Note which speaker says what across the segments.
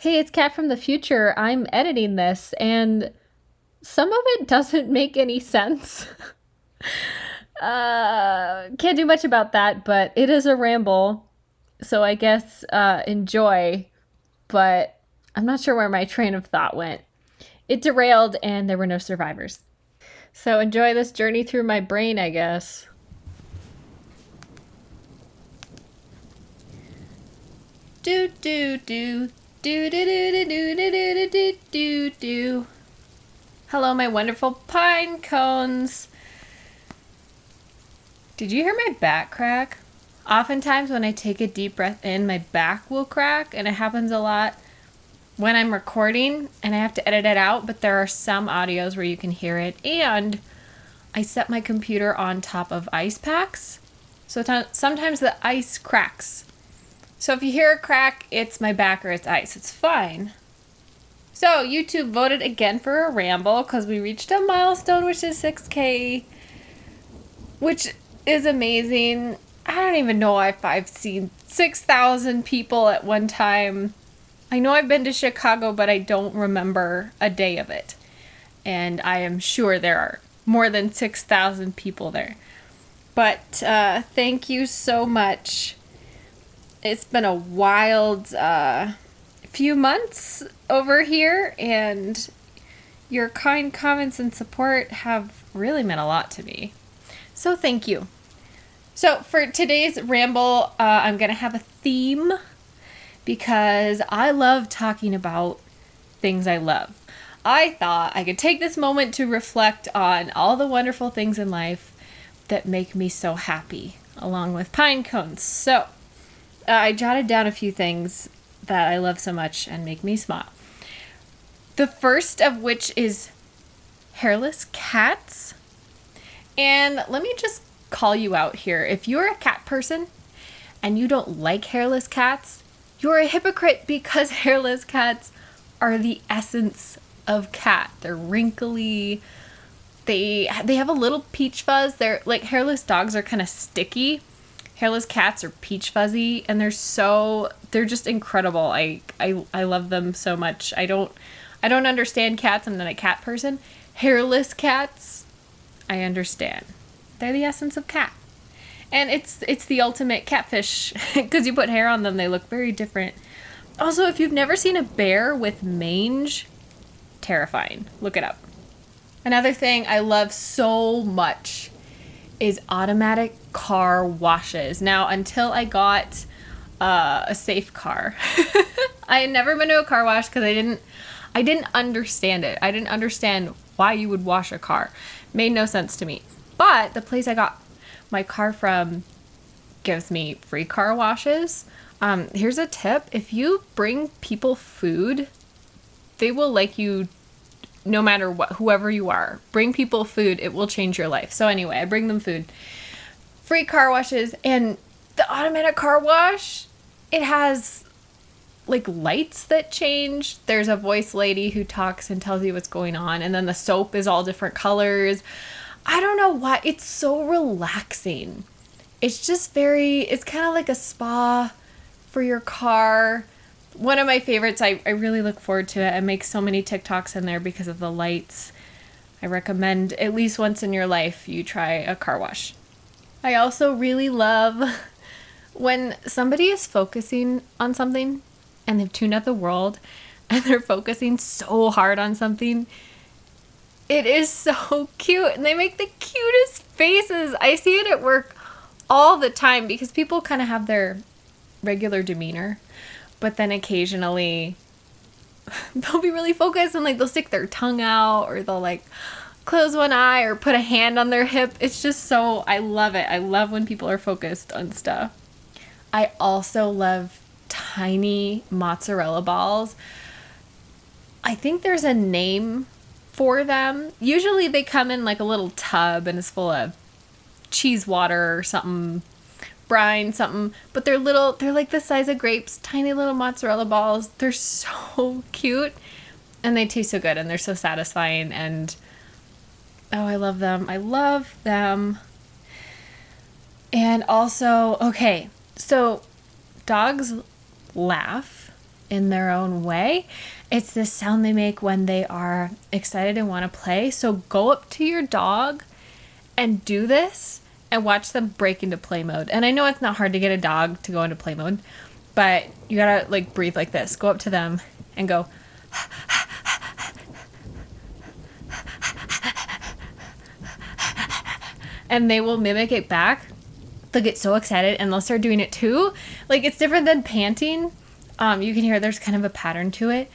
Speaker 1: Hey, it's Kat from the future. I'm editing this, and some of it doesn't make any sense. Can't do much about that, but it is a ramble, so I guess enjoy. But I'm not sure where my train of thought went. It derailed, and there were no survivors. So enjoy this journey through my brain, I guess. Do do do do do do do do do do do do. Hello, my wonderful pine cones. Did you hear my back crack? Oftentimes, when I take a deep breath in, my back will crack, and it happens a lot when I'm recording and I have to edit it out. But there are some audios where you can hear it, and I set my computer on top of ice packs, so sometimes the ice cracks. So if you hear a crack, it's my back or it's ice. It's fine. So YouTube voted again for a ramble because we reached a milestone, which is 6K, which is amazing. I don't even know if I've seen 6,000 people at one time. I know I've been to Chicago, but I don't remember a day of it. And I am sure there are more than 6,000 people there. But thank you so much. It's been a wild few months over here, and your kind comments and support have really meant a lot to me. So thank you. So for today's ramble, I'm going to have a theme because I love talking about things I love. I thought I could take this moment to reflect on all the wonderful things in life that make me so happy, along with pine cones. So I jotted down a few things that I love so much and make me smile. The first of which is hairless cats. And let me just call you out here. If you're a cat person and you don't like hairless cats, you're a hypocrite because hairless cats are the essence of cat. They're wrinkly. They have a little peach fuzz. They're like hairless dogs are kind of sticky. Hairless cats are peach fuzzy, and they're just incredible. I love them so much. I don't understand cats. I'm not a cat person. Hairless cats, I understand. They're the essence of cat. And it's the ultimate catfish because you put hair on them, they look very different. Also, if you've never seen a bear with mange, terrifying. Look it up. Another thing I love so much is automatic car washes. Now, until I got a safe car, I had never been to a car wash because I didn't understand it. I didn't understand why you would wash a car. Made no sense to me. But the place I got my car from gives me free car washes. Here's a tip. If you bring people food, they will like you no matter what, whoever you are. Bring people food, it will change your life. So anyway, I bring them food. Free car washes, and the automatic car wash, it has like lights that change. There's a voice lady who talks and tells you what's going on, and then the soap is all different colors. I don't know why. It's so relaxing. It's just it's kind of like a spa for your car. One of my favorites, I really look forward to it. I make so many TikToks in there because of the lights. I recommend at least once in your life you try a car wash. I also really love when somebody is focusing on something and they've tuned out the world and they're focusing so hard on something. It is so cute, and they make the cutest faces. I see it at work all the time because people kind of have their regular demeanor, but then occasionally they'll be really focused and like they'll stick their tongue out, or they'll like close one eye or put a hand on their hip. It's just so, I love it. I love when people are focused on stuff. I also love tiny mozzarella balls. I think there's a name for them. Usually they come in like a little tub and it's full of cheese water or something, brine, something, but they're like the size of grapes, tiny little mozzarella balls. They're so cute and they taste so good and they're so satisfying, and oh, I love them. I love them. And also, okay, so dogs laugh in their own way. It's this sound they make when they are excited and want to play. So go up to your dog and do this and watch them break into play mode. And I know it's not hard to get a dog to go into play mode, but you gotta like breathe like this. Go up to them and go and they will mimic it back. They'll get so excited and they'll start doing it too. Like, it's different than panting. You can hear there's kind of a pattern to it.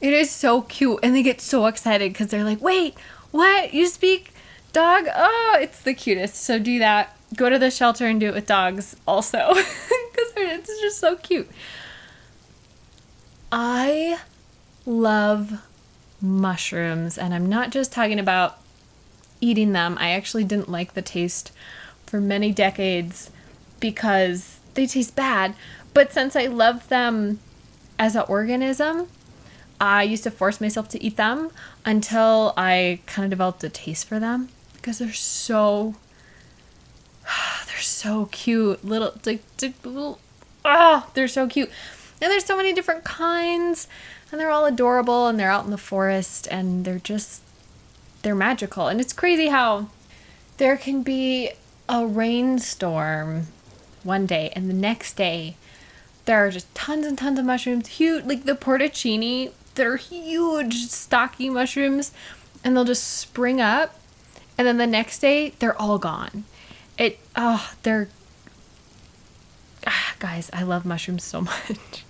Speaker 1: It is so cute, and they get so excited because they're like, wait, what? You speak dog? Oh, it's the cutest. So do that. Go to the shelter and do it with dogs also, because it's just so cute. I love mushrooms, and I'm not just talking about eating them. I actually didn't like the taste for many decades because they taste bad. But since I love them as an organism, I used to force myself to eat them until I kind of developed a taste for them because they're so cute. They're so cute. And there's so many different kinds, and they're all adorable, and they're out in the forest, and they're magical. And it's crazy how there can be a rainstorm one day, and the next day there are just tons and tons of mushrooms, huge, like the porticini. They're huge, stocky mushrooms, and they'll just spring up, and then the next day they're all gone. Guys, I love mushrooms so much.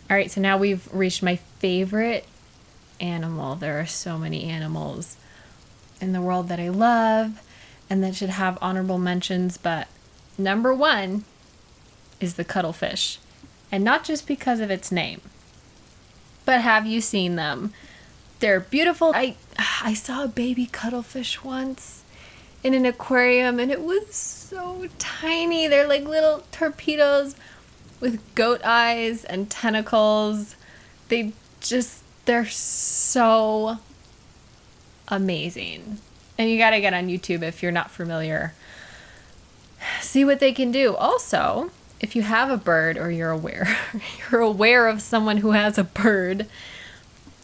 Speaker 1: All right, so now we've reached my favorite animal. There are so many animals in the world that I love and that should have honorable mentions, but number one is the cuttlefish. And not just because of its name, but have you seen them? They're beautiful. I saw a baby cuttlefish once in an aquarium, and it was so tiny. They're like little torpedoes with goat eyes and tentacles. They're so amazing. And you gotta get on YouTube if you're not familiar. See what they can do. Also, if you have a bird or you're aware of someone who has a bird,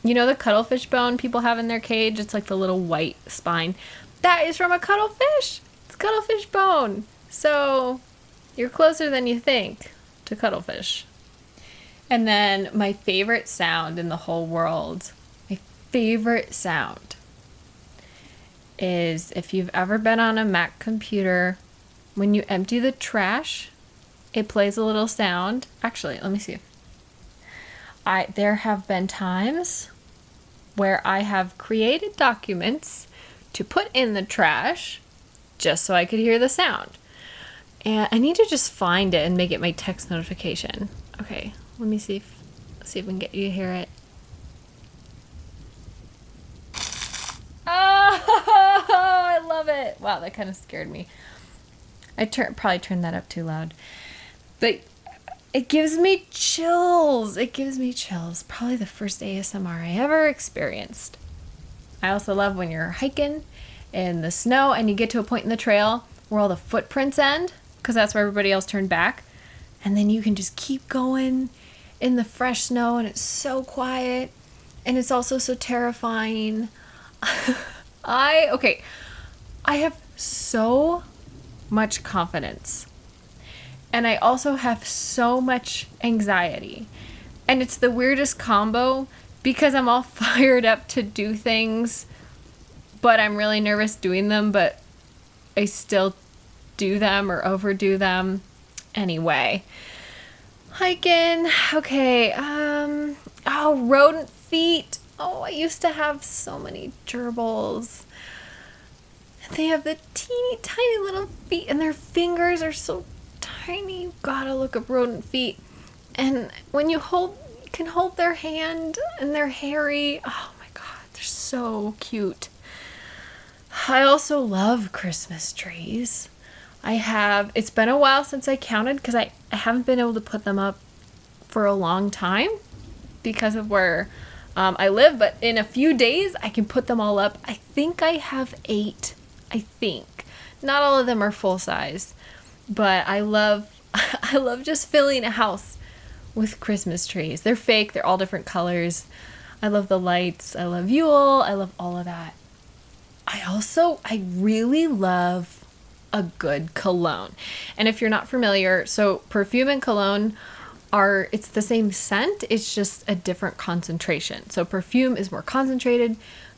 Speaker 1: you know the cuttlefish bone people have in their cage? It's like the little white spine. That is from a cuttlefish. It's cuttlefish bone. So you're closer than you think to cuttlefish. And then my favorite sound in the whole world, is if you've ever been on a Mac computer, when you empty the trash, it plays a little sound. Actually, let me see. There have been times where I have created documents to put in the trash just so I could hear the sound. And I need to just find it and make it my text notification. Okay, let me see if we can get you to hear it. Oh, I love it. Wow, that kind of scared me. I probably turned that up too loud. But it gives me chills. Probably the first ASMR I ever experienced. I also love when you're hiking in the snow and you get to a point in the trail where all the footprints end, because that's where everybody else turned back. And then you can just keep going in the fresh snow, and it's so quiet, and it's also so terrifying. I have so much confidence, and I also have so much anxiety, and it's the weirdest combo because I'm all fired up to do things, but I'm really nervous doing them, but I still do them or overdo them anyway. Hiking. Okay. Rodent feet. Oh, I used to have so many gerbils. They have the teeny tiny little feet, and their fingers are so tiny. You gotta look up rodent feet. And when you can hold their hand, and they're hairy. Oh my god, they're so cute. I also love Christmas trees. It's been a while since I counted because I haven't been able to put them up for a long time because of where I live, but in a few days I can put them all up. I think I have 8. Not all of them are full size, but I love just filling a house with Christmas trees. They're fake. They're all different colors. I love the lights. I love Yule. I love all of that. I really love a good cologne. And if you're not familiar, so perfume and cologne it's the same scent, it's just a different concentration. So perfume is more concentrated,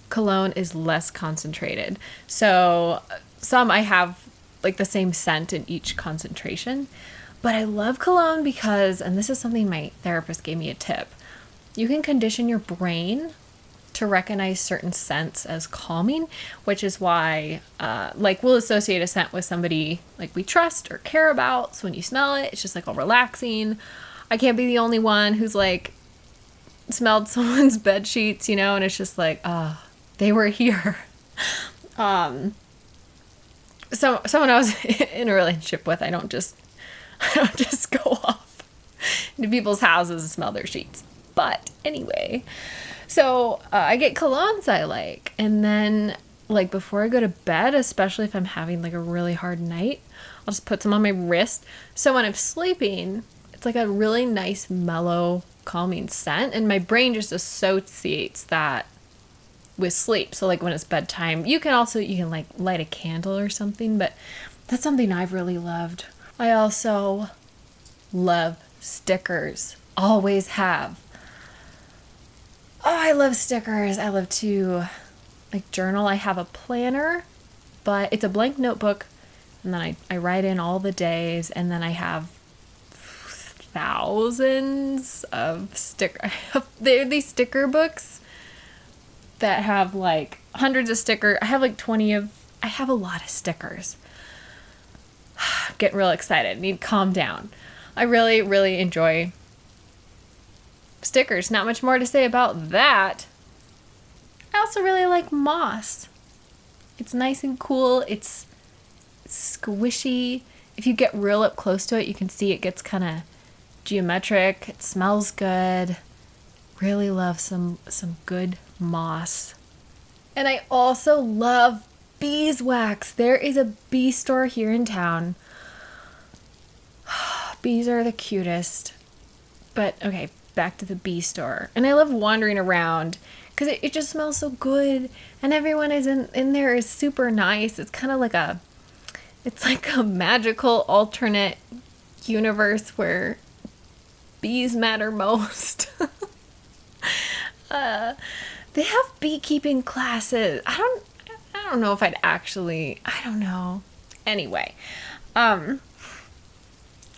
Speaker 1: cologne is less concentrated. So some I have like the same scent in each concentration. But I love cologne because, and this is something my therapist gave me a tip, you can condition your brain to recognize certain scents as calming, which is why, like, we'll associate a scent with somebody like we trust or care about. So when you smell it, it's just like all relaxing. I can't be the only one who's like smelled someone's bed sheets, you know, and it's just like, they were here. So someone I was in a relationship with, I don't just go off into people's houses and smell their sheets. But anyway, so I get colognes I like, and then like before I go to bed, especially if I'm having like a really hard night, I'll just put some on my wrist. So when I'm sleeping, it's like a really nice, mellow, calming scent, and my brain just associates that with sleep. So like when it's bedtime, you can like light a candle or something, but that's something I've really loved. I also love stickers. Always have. Oh, I love stickers. I love to like journal. I have a planner, but it's a blank notebook, and then I write in all the days, and then I have thousands of they're these sticker books that have like hundreds of stickers. I have like I have a lot of stickers. I'm getting real excited. I need to calm down. I really, really enjoy stickers. Not much more to say about that. I also really like moss. It's nice and cool. It's squishy. If you get real up close to it, you can see it gets kind of geometric. It smells good. Really love some good moss. And I also love beeswax. There is a bee store here in town. Bees are the cutest. But okay, back to the bee store. And I love wandering around because it just smells so good, and everyone is in there is super nice. It's kind of like it's like a magical alternate universe where bees matter most. They have beekeeping classes. I don't know if I don't know. Anyway, I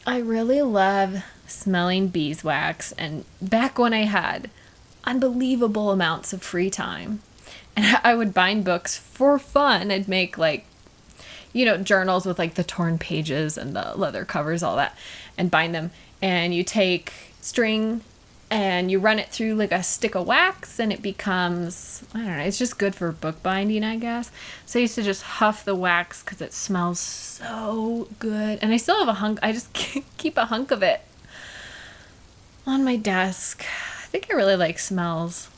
Speaker 1: really love smelling beeswax, and back when I had unbelievable amounts of free time and I would bind books for fun. I'd make like, journals with like the torn pages and the leather covers, all that, and bind them. And you take string and you run it through like a stick of wax, and it becomes, I don't know, it's just good for book binding, I guess. So I used to just huff the wax because it smells so good. And I still have a hunk, I just keep a hunk of it on my desk. I think I really like smells.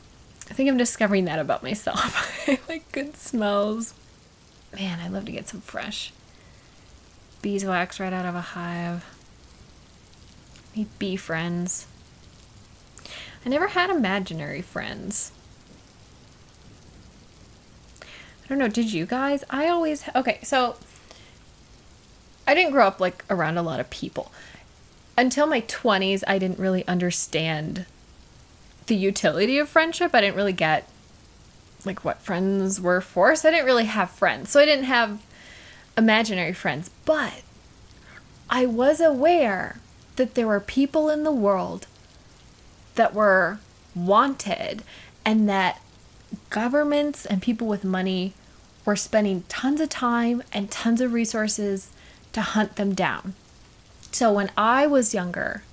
Speaker 1: I think I'm discovering that about myself. I like good smells. Man, I'd love to get some fresh beeswax right out of a hive. Need bee friends. I never had imaginary friends. I don't know, did you guys? Okay, so I didn't grow up like around a lot of people. Until my 20s, I didn't really understand the utility of friendship. I didn't really get like what friends were for, so I didn't really have friends. So I didn't have imaginary friends, but I was aware that there were people in the world that were wanted, and that governments and people with money were spending tons of time and tons of resources to hunt them down. So when I was younger,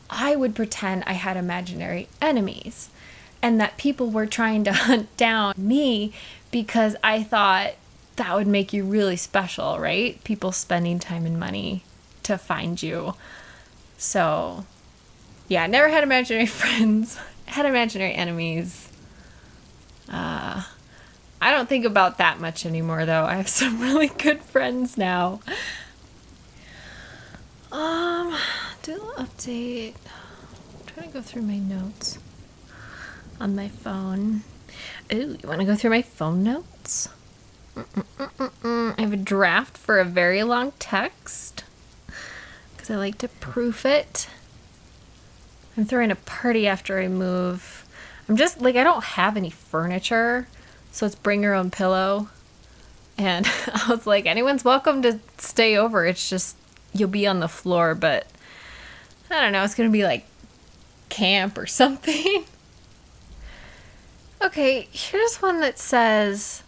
Speaker 1: I would pretend I had imaginary enemies and that people were trying to hunt down me because I thought that would make you really special, right? People spending time and money to find you. So, yeah, I never had imaginary friends. I had imaginary enemies. I don't think about that much anymore, though. I have some really good friends now. Do an update. trying to go through my notes on my phone. Ooh, you want to go through my phone notes? I have a draft for a very long text because I like to proof it. I'm throwing a party after I move. I'm just like, I don't have any furniture, so it's bring your own pillow. And I was like, anyone's welcome to stay over. It's just, you'll be on the floor, but I don't know. It's going to be like camp or something. Okay, here's one that says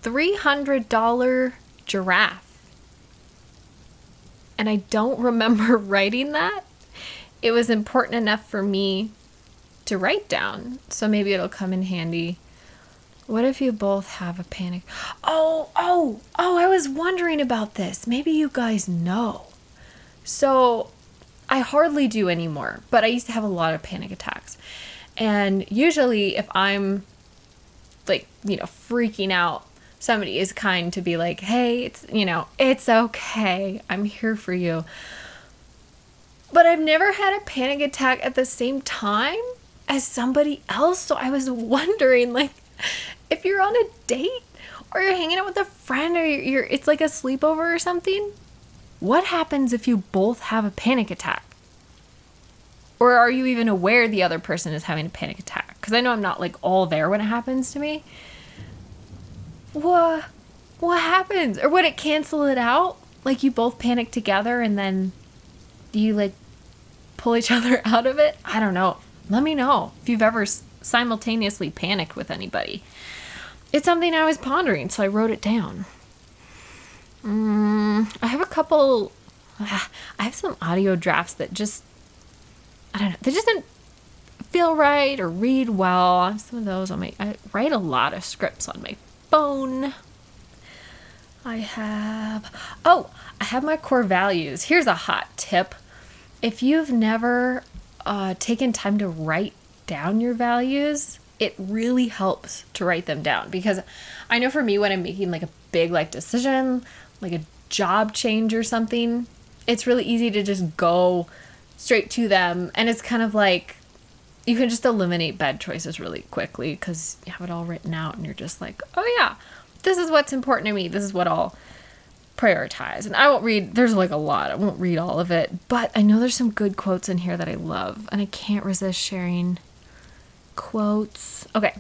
Speaker 1: $300 giraffe. And I don't remember writing that. It was important enough for me to write down, so maybe it'll come in handy. What if you both have a panic? Oh, I was wondering about this. Maybe you guys know. So I hardly do anymore, but I used to have a lot of panic attacks. And usually if I'm like, freaking out, somebody is kind to be like, hey, it's okay. I'm here for you. But I've never had a panic attack at the same time as somebody else. So I was wondering, like, if you're on a date or you're hanging out with a friend or it's like a sleepover or something, what happens if you both have a panic attack? Or are you even aware the other person is having a panic attack? Because I know I'm not like all there when it happens to me. What happens? Or would it cancel it out? Like you both panic together and then do you like pull each other out of it? I don't know. Let me know if you've ever simultaneously panicked with anybody. It's something I was pondering, so I wrote it down. I have some audio drafts that just, I don't know, they just didn't feel right or read well. I have some of those I write a lot of scripts on my phone. I have my core values. Here's a hot tip. If you've never taken time to write down your values, it really helps to write them down, because I know for me, when I'm making like a big life decision, like a job change or something, it's really easy to just go straight to them. And it's kind of like you can just eliminate bad choices really quickly because you have it all written out and you're just like, oh yeah, this is what's important to me. This is what I'll prioritize. And I won't read, there's like a lot. I won't read all of it, but I know there's some good quotes in here that I love and I can't resist sharing quotes. Okay.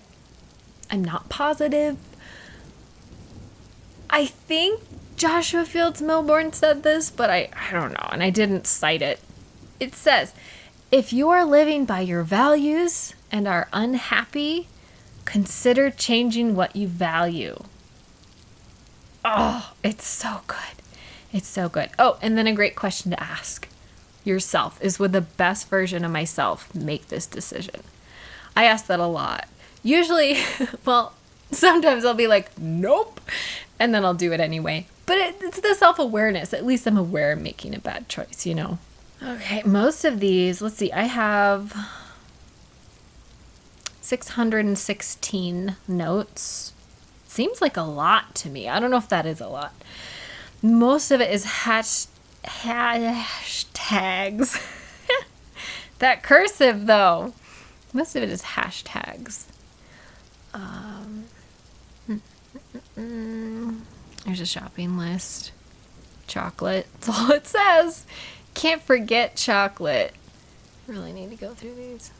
Speaker 1: I'm not positive. I think Joshua Fields Milburn said this, but I don't know. And I didn't cite it. It says, if you are living by your values and are unhappy, consider changing what you value. Oh, it's so good. It's so good. Oh, and then a great question to ask yourself is, would the best version of myself make this decision? I ask that a lot. Usually, well, sometimes I'll be like, nope. And then I'll do it anyway. But it's the self-awareness. At least I'm aware I'm making a bad choice, Okay, most of these, let's see, I have 616 notes. Seems like a lot to me. I don't know if that is a lot. Most of it is hashtags. That cursive, though. Most of it is hashtags. There's a shopping list. Chocolate. That's all it says. Can't forget chocolate. Really need to go through these.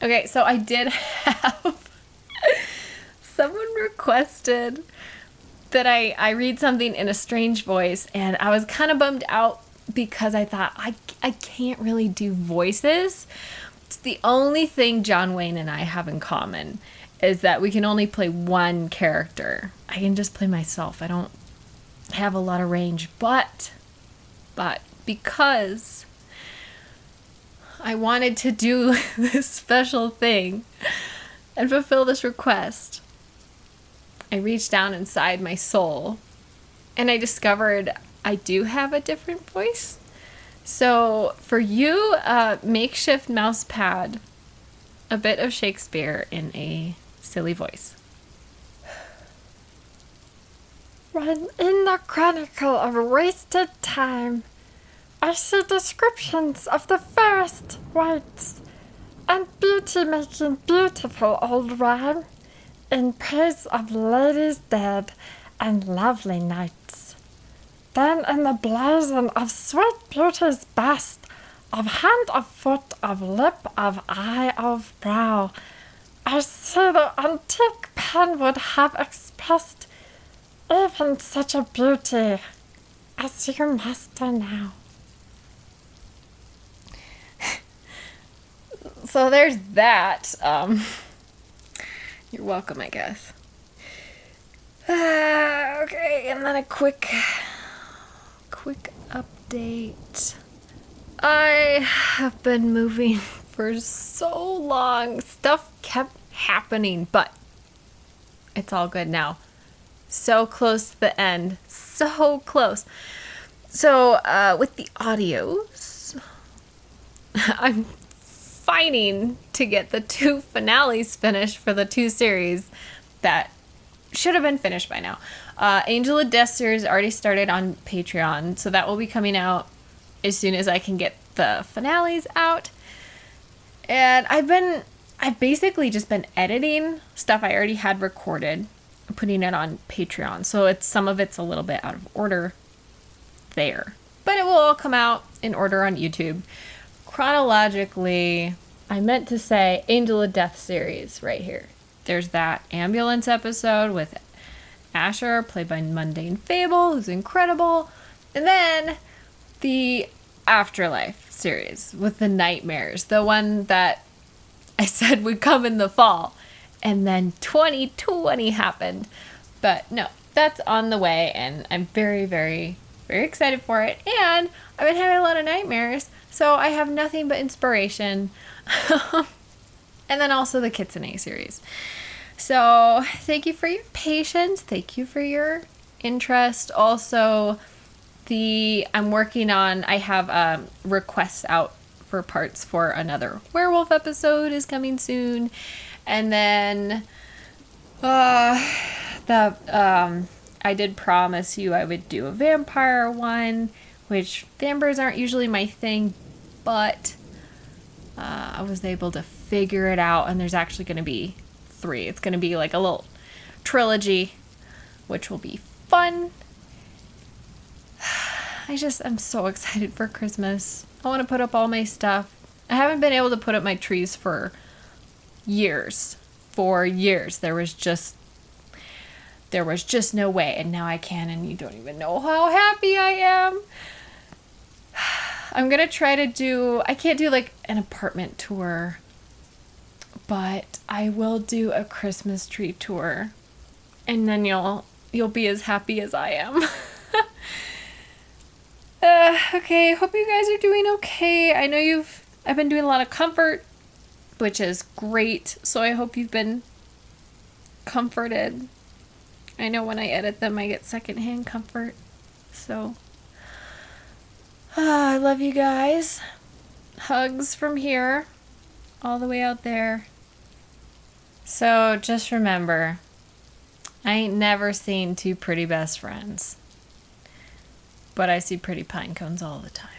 Speaker 1: Okay, so I did have someone requested that I read something in a strange voice, and I was kind of bummed out because I thought I can't really do voices. It's the only thing John Wayne and I have in common is that we can only play one character. I can just play myself. I don't have a lot of range, but because I wanted to do this special thing and fulfill this request, I reached down inside my soul and I discovered I do have a different voice. So for you, makeshift mouse pad, a bit of Shakespeare in a silly voice. Run in the chronicle of wasted time,
Speaker 2: I see descriptions of the fairest whites and beauty making beautiful old rhyme in praise of ladies dead and lovely knights. Then in the blazon of sweet beauty's best, of hand, of foot, of lip, of eye, of brow, I see the antique pen would have expressed even such a beauty as you master now.
Speaker 1: So there's that. You're welcome, I guess. Okay, and then a quick update. I have been moving for so long. Stuff kept happening, but it's all good now. So close to the end. So close. So, with the audios, I'm fighting to get the 2 finales finished for the 2 series that should have been finished by now. Angel of Death series already started on Patreon, so that will be coming out as soon as I can get the finales out. And I've basically just been editing stuff I already had recorded, putting it on Patreon. So some of it's a little bit out of order there. But it will all come out in order on YouTube. Chronologically, I meant to say Angel of Death series right here. There's that ambulance episode with Asher, played by Mundane Fable, who's incredible. And then the Afterlife series with the nightmares, the one that I said would come in the fall. And then 2020 happened. But no, that's on the way, and I'm very, very, very excited for it. And I've been having a lot of nightmares, so I have nothing but inspiration. And then also the Kitsune series. So thank you for your patience. Thank you for your interest. Also, I'm working on, I have requests out for parts for another werewolf episode is coming soon. And then I did promise you I would do a vampire one, which vampires aren't usually my thing, but I was able to figure it out, and there's actually going to be 3. It's going to be like a little trilogy, which will be fun. I'm so excited for Christmas. I want to put up all my stuff. I haven't been able to put up my trees for years. There was just no way, and now I can, and you don't even know how happy I am. I'm gonna try to I can't do like an apartment tour, but I will do a Christmas tree tour, and then you'll be as happy as I am. Okay, hope you guys are doing okay. I know I've been doing a lot of comfort, which is great, so I hope you've been comforted. I know when I edit them, I get secondhand comfort, so I love you guys. Hugs from here, all the way out there. So just remember, I ain't never seen 2 pretty best friends, but I see pretty pine cones all the time.